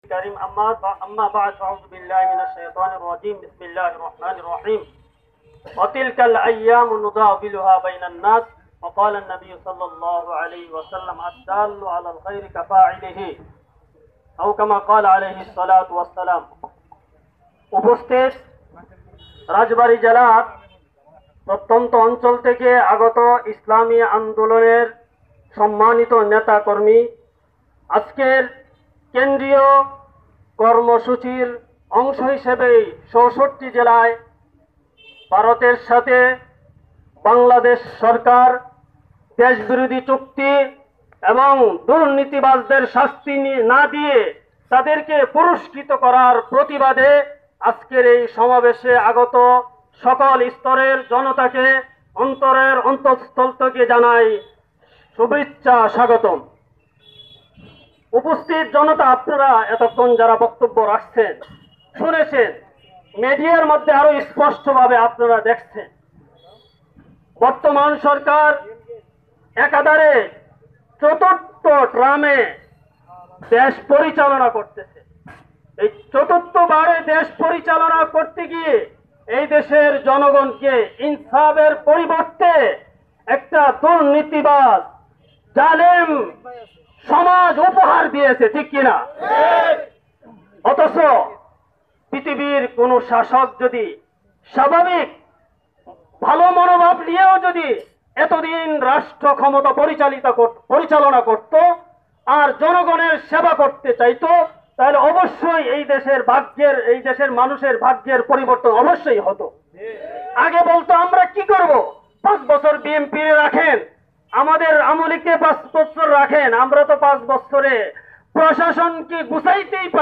الكريم أما بعد أعوذ بالله من الشيطان الرجيم بسم الله الرحمن الرحيم وتلك الأيام نداولها بين الناس وقال النبي صلى الله عليه وسلم الدال على الخير كفاعله أو كما قال عليه الصلاة والسلام উপস্থিত রাজবাড়ী জেলার প্রত্যন্ত অঞ্চল থেকে আগত ইসলামী আন্দোলনের সম্মানিত নেতা কর্মী আজকের কেন্দ্রীয় কর্মসূচির অংশ হিসেবে ৬৪ জেলায় ভারতের সাথে বাংলাদেশ সরকার দেশবিরোধী চুক্তি এবং দুর্নীতিবাজদের শাস্তি না দিয়ে তাদেরকে পুরস্কৃত করার প্রতিবাদে আজকের এই সমাবেশে আগত সকল স্তরের জনতাকে অন্তরের অন্তঃস্থল থেকে জানাই শুভেচ্ছা স্বাগতম। উপস্থিত জনতা, আপনারা এতক্ষণ যারা বক্তব্য রাখছেন শুনেছেন, মিডিয়ার মধ্যে আরো স্পষ্টভাবে আপনারা দেখছেন, বর্তমান সরকার একাধারে চতুর্থ ট্রামে দেশ পরিচালনা করতেছে। এই চতুর্থবারে দেশ পরিচালনা করতে গিয়ে এই দেশের জনগণকে ইনসাফের পরিবর্তে একটা দুর্নীতিবাজ জালেম সমাজ উপহার দিয়েছে, ঠিক কিনা? অথচ পৃথিবীর কোন শাসক যদি স্বাভাবিক ভালো মনোভাব নিয়েও যদি এতদিন রাষ্ট্র ক্ষমতা পরিচালনা করত আর জনগণের সেবা করতে চাইতো, তাহলে অবশ্যই এই দেশের মানুষের ভাগ্যের পরিবর্তন অবশ্যই হতো। আগে বলতো আমরা কি করব, 5 বছর বিএনপি রাখেন, আমাদের আমলিকে 5 বছর রাখেন, আমরা তো 5 বছরে প্রশাসনকে গুছাইতেই পারি।